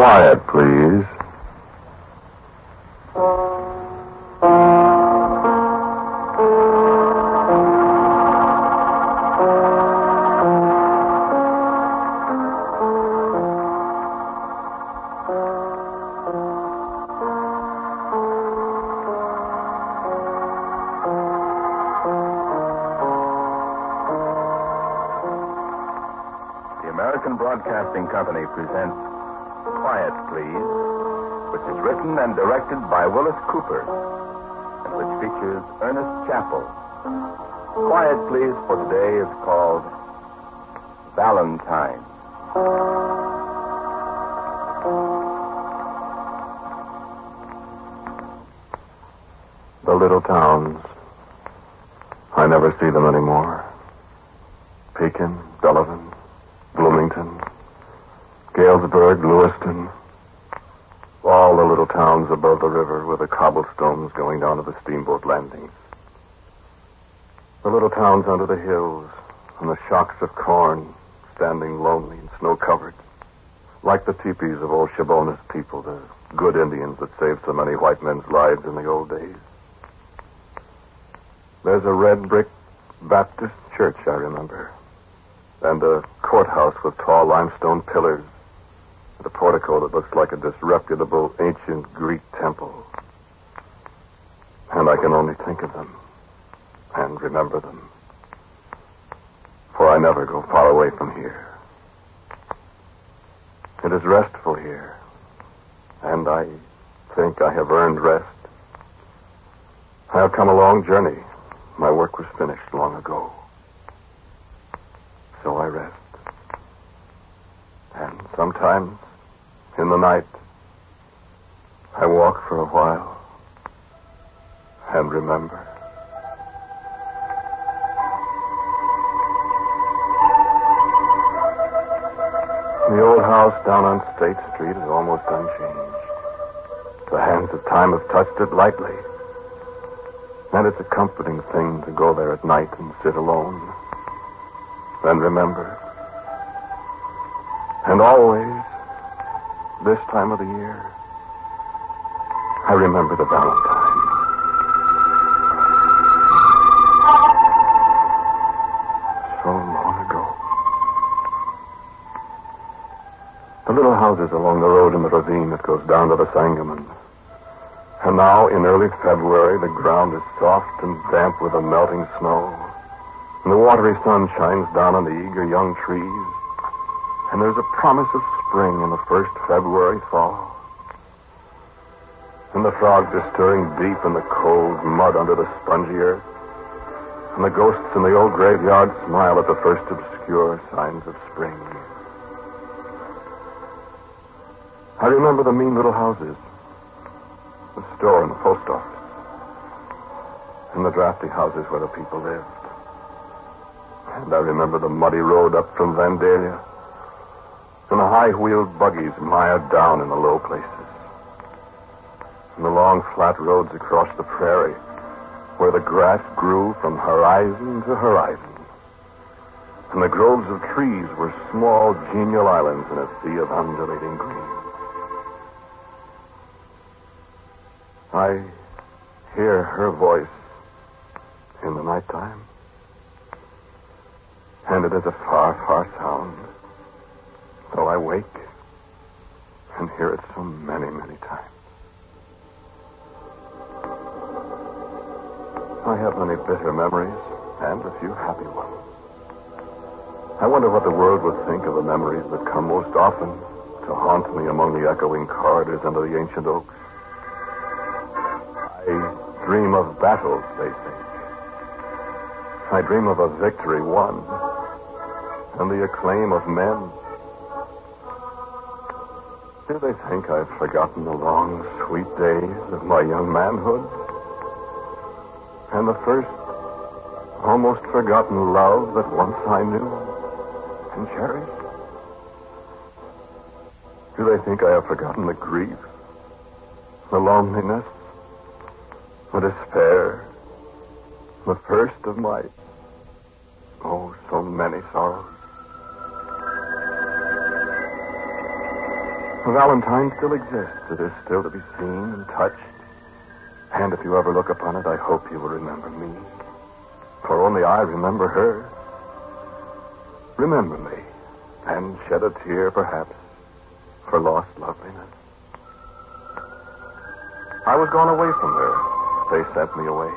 Quiet, please. The American Broadcasting Company presents Quiet, Please, which is written and directed by Willis Cooper, and which features Ernest Chappell. Quiet, Please, for today is called Valentine. The little towns. I never see them anymore. Pekin, Delavan, Bloomington, Galesburg, Lewiston. All the little towns above the river with the cobblestones going down to the steamboat landings. The little towns under the hills and the shocks of corn standing lonely and snow-covered. Like the teepees of old Shabona's people, the good Indians that saved so many white men's lives in the old days. There's a red brick Baptist church, I remember. And a courthouse with tall limestone pillars. And a portico that looks like a disreputable ancient Greek temple. And I can only think of them and remember them. For I never go far away from here. It is restful here. And I think I have earned rest. I have come a long journey. My work was finished long ago. So I rest. And sometimes, in the night, I walk for a while and remember. The old house down on State Street is almost unchanged. The hands of time have touched it lightly. And it's a comforting thing to go there at night and sit alone. And remember. And always, this time of the year, I remember the Valentine. So long ago. The little houses along the road in the ravine that goes down to the Sangamon. And now, in early February, the ground is soft and damp with the melting snow. And the watery sun shines down on the eager young trees. And there's a promise of spring in the first February thaw. And the frogs are stirring deep in the cold mud under the spongy earth. And the ghosts in the old graveyard smile at the first obscure signs of spring. I remember the mean little houses. The store and the post office. And the drafty houses where the people lived. And I remember the muddy road up from Vandalia. And the high-wheeled buggies mired down in the low places. And the long flat roads across the prairie where the grass grew from horizon to horizon. And the groves of trees were small, genial islands in a sea of undulating green. I hear her voice in the nighttime. And it is a far, far sound. Though I wake and hear it so many, many times. I have many bitter memories and a few happy ones. I wonder what the world would think of the memories that come most often to haunt me among the echoing corridors under the ancient oaks. I dream of battles, they think. I dream of a victory won and the acclaim of men. Do they think I've forgotten the long, sweet days of my young manhood? And the first, almost forgotten love that once I knew and cherished? Do they think I have forgotten the grief, the loneliness, the despair, the first of my, oh, so many sorrows? Valentine still exists. It is still to be seen and touched. And if you ever look upon it, I hope you will remember me. For only I remember her. Remember me, and shed a tear, perhaps, for lost loveliness. I was gone away from her. They sent me away.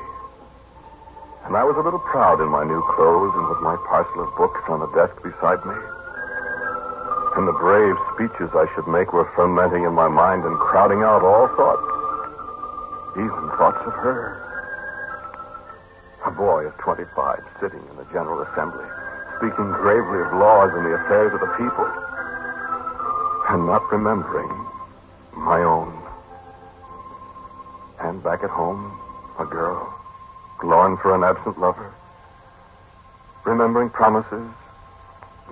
And I was a little proud in my new clothes and with my parcel of books on the desk beside me. And the brave speeches I should make were fermenting in my mind and crowding out all thoughts, even thoughts of her. A boy of 25 sitting in the General Assembly, speaking gravely of laws and the affairs of the people, and not remembering my own. And back at home, a girl, longing for an absent lover, remembering promises,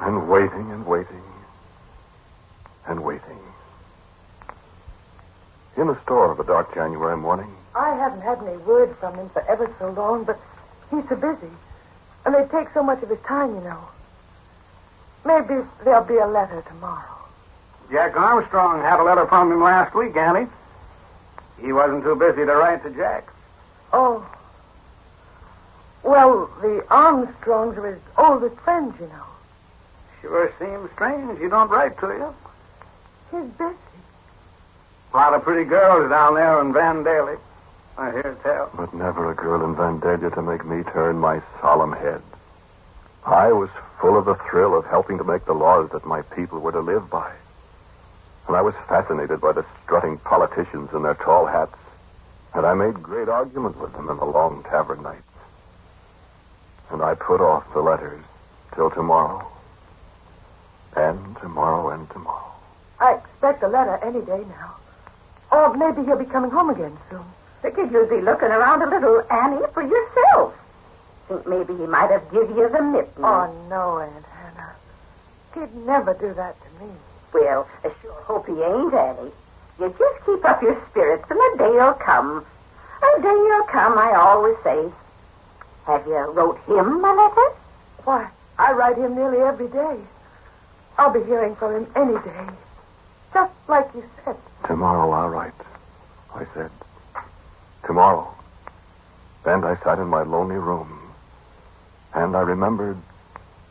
and waiting and waiting and waiting. In the store of a dark January morning. I haven't had any word from him for ever so long, but he's so busy. And they take so much of his time, you know. Maybe there'll be a letter tomorrow. Jack Armstrong had a letter from him last week, Annie. He wasn't too busy to write to Jack. Oh. Well, the Armstrongs are his oldest friends, you know. Sure seems strange he don't write to you. He's busy. A lot of pretty girls down there in Vandalia, I hear tell. But never a girl in Vandalia to make me turn my solemn head. I was full of the thrill of helping to make the laws that my people were to live by. And I was fascinated by the strutting politicians in their tall hats. And I made great argument with them in the long tavern nights. And I put off the letters till tomorrow. And tomorrow and tomorrow. I expect a letter any day now. Or maybe he'll be coming home again soon. Figured you'd be looking around a little, Annie, for yourself. Think maybe he might have give you the mitten. Oh, no, Aunt Hannah. He'd never do that to me. Well, I sure hope he ain't, Annie. You just keep up your spirits, and a day'll come. A day'll come, I always say. Have you wrote him a letter? Why, I write him nearly every day. I'll be hearing from him any day. Just like you said. Tomorrow I'll write, I said. Tomorrow. And I sat in my lonely room, and I remembered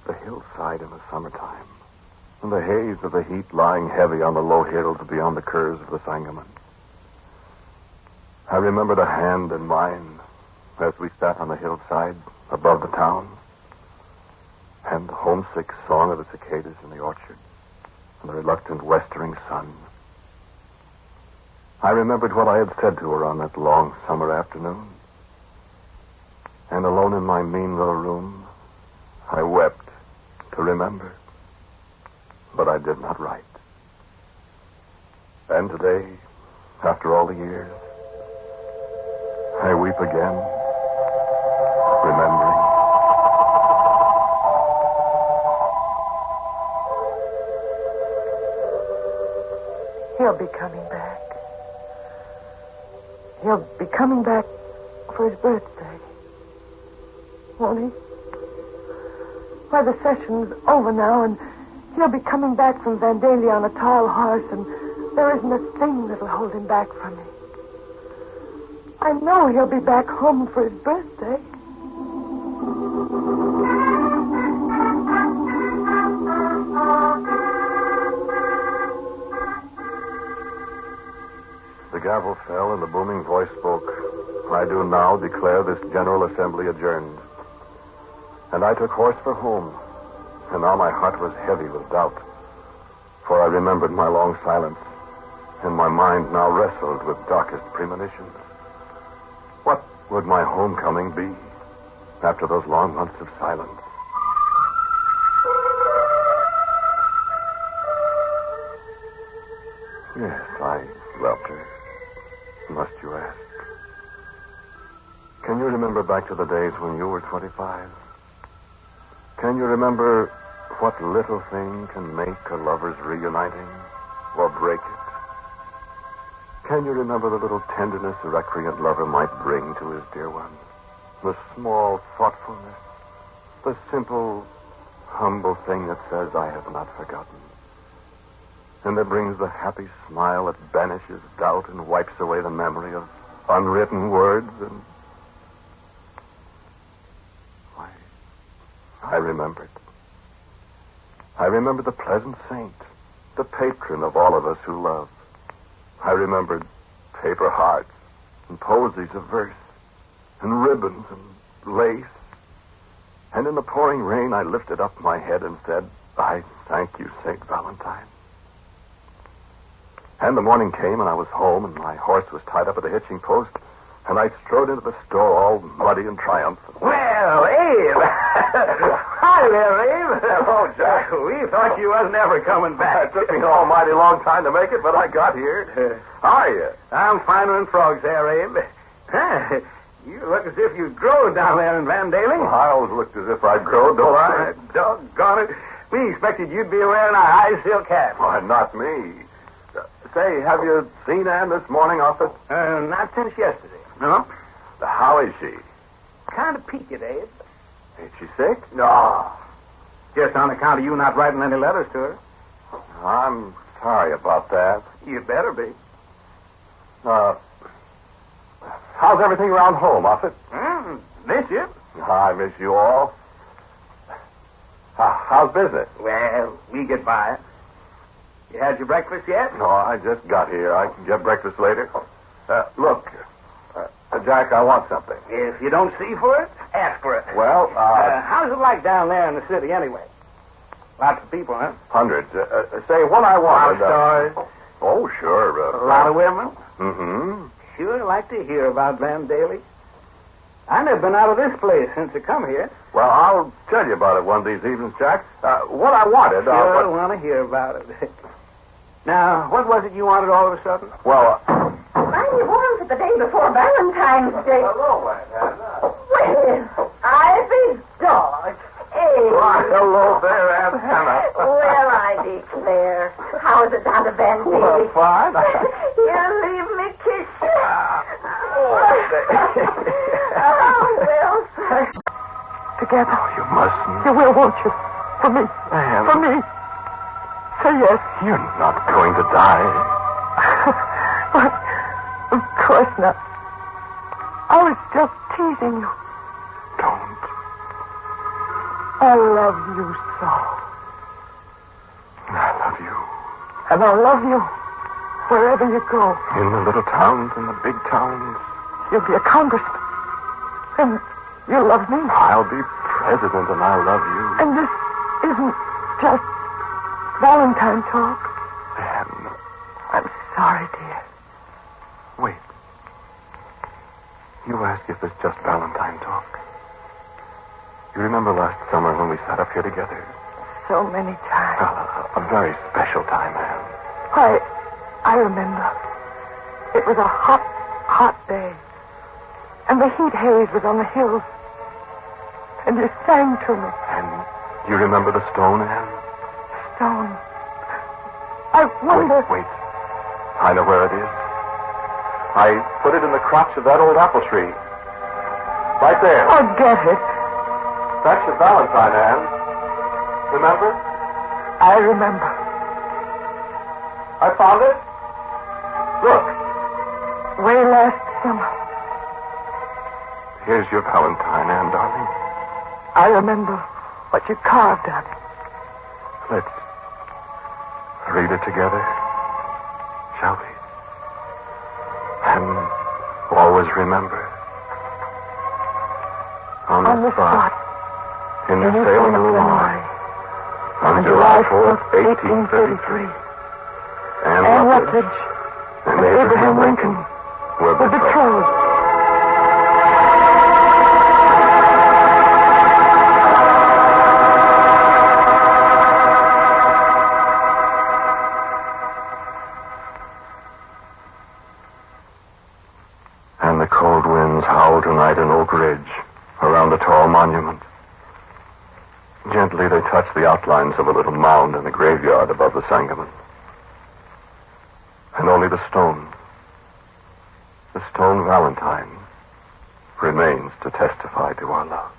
the hillside in the summertime, and the haze of the heat lying heavy on the low hills beyond the curves of the Sangamon. I remembered a hand in mine as we sat on the hillside above the town, and the homesick song of the cicadas in the orchard, and the reluctant westering sun. I remembered what I had said to her on that long summer afternoon. And alone in my mean little room, I wept to remember. But I did not write. And today, after all the years, I weep again, remembering. He'll be coming back. He'll be coming back for his birthday. Won't he? Why, the session's over now, and he'll be coming back from Vandalia on a tall horse, and there isn't a thing that'll hold him back from me. I know he'll be back home for his birthday. The gavel fell and the booming voice spoke. I do now declare this General Assembly adjourned. And I took horse for home. And now my heart was heavy with doubt. For I remembered my long silence. And my mind now wrestled with darkest premonitions. What would my homecoming be after those long months of silence? Yes, I loved her. Must you ask? Can you remember back to the days when you were 25? Can you remember what little thing can make a lover's reuniting or break it? Can you remember the little tenderness a recreant lover might bring to his dear one? The small thoughtfulness, the simple, humble thing that says, I have not forgotten. And there brings the happy smile that banishes doubt and wipes away the memory of unwritten words. And I remembered. I remembered the pleasant saint, the patron of all of us who love. I remembered paper hearts and posies of verse and ribbons and lace. And in the pouring rain, I lifted up my head and said, I thank you, St. Valentine. And the morning came, and I was home, and my horse was tied up at the hitching post, and I strode into the store all muddy and triumphant. Well, Abe. Hi there, Abe. Hello, Jack. We thought you wasn't ever coming back. It took me an almighty long time to make it, but I got here. How are you? I'm finer than frogs there, Abe. Huh, you look as if you growed down there in Vandalia. Well, I always looked as if I'd grown, don't I? Doggone it. We expected you'd be wearing a high silk hat. Why, not me. Say, have you seen Ann this morning, Office? Not since yesterday. No? How is she? Kind of peaked, Abe. Ain't she sick? No. Just on account of you not writing any letters to her. I'm sorry about that. You better be. How's everything around home, Office? Miss you. I miss you all. How's business? Well, we get by. You had your breakfast yet? No, I just got here. I can get breakfast later. Look, Jack, I want something. If you don't see for it, ask for it. Well, how's it like down there in the city anyway? Lots of people, huh? Hundreds. Say, what I A lot want... of stars. Oh, sure. A lot of women. Mm-hmm. Sure like to hear about Vandalia. I've never been out of this place since I come here. Well, I'll tell you about it one of these evenings, Jack. What I wanted... Sure want to hear about it. Now, what was it you wanted all of a sudden? Well... Mighty warm for the day before Valentine's Day. Hello, Aunt Well, Ivy dog. Hey. Why, hello there, Aunt Hannah. Well, I declare. How is it down to Vandalia? Well, fine. You leave me kiss you. Well, sir. Together. Oh, you mustn't. You will, won't you? For me. Anne. For me. Say yes. You're not going to die. Of course not. I was just teasing you. Don't. I love you so. I love you. And I'll love you wherever you go. In the little towns and the big towns. You'll be a congressman. And you'll love me. I'll be president and I'll love you. And this isn't just Valentine talk. Anne. I'm sorry, dear. Wait. You ask if it's just Valentine talk. You remember last summer when we sat up here together? So many times. A very special time, Anne. I remember. It was a hot, hot day. And the heat haze was on the hills. And you sang to me. And you remember the stone, Anne? Stone. I wonder... Wait. I know where it is. I put it in the crotch of that old apple tree. Right there. Forget it. That's your Valentine, Anne. Remember? I remember. I found it. Look. Way last summer. Here's your Valentine, Anne, darling. I remember what you carved on it. Let's read it together, shall we? And always remember. On the spot, in the sailing room on July 4th, 1833, Anne Rutledge and Abraham Lincoln were betrothed. And the cold winds howl tonight in Oak Ridge, around the tall monument. Gently they touch the outlines of a little mound in the graveyard above the Sangamon. And only the stone Valentine, remains to testify to our love.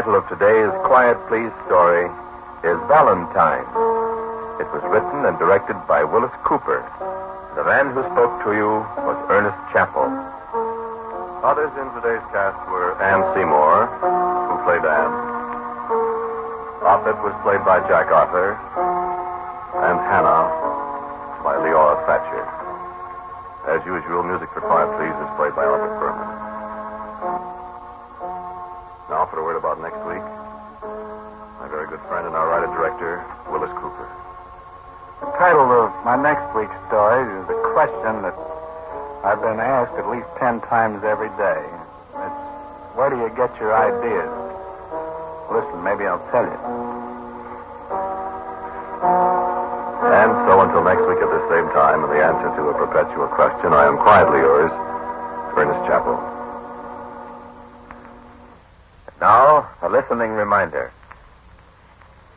title of today's Quiet Please story is Valentine. It was written and directed by Willis Cooper. The man who spoke to you was Ernest Chappell. Others in today's cast were Ann Seymour, who played Anne. Offit was played by Jack Arthur, and Hannah by Leora Thatcher. As usual, music for Quiet Please is played by Albert Berman. Now for a word about next week. My very good friend and our writer-director, Willis Cooper. The title of my next week's story is a question that I've been asked at least 10 times every day. It's, where do you get your ideas? Listen, maybe I'll tell you. And so until next week at the same time, and the answer to a perpetual question, I am quietly yours, Ernest Chappell. Now, a listening reminder.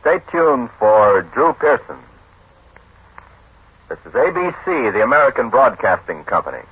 Stay tuned for Drew Pearson. This is ABC, the American Broadcasting Company.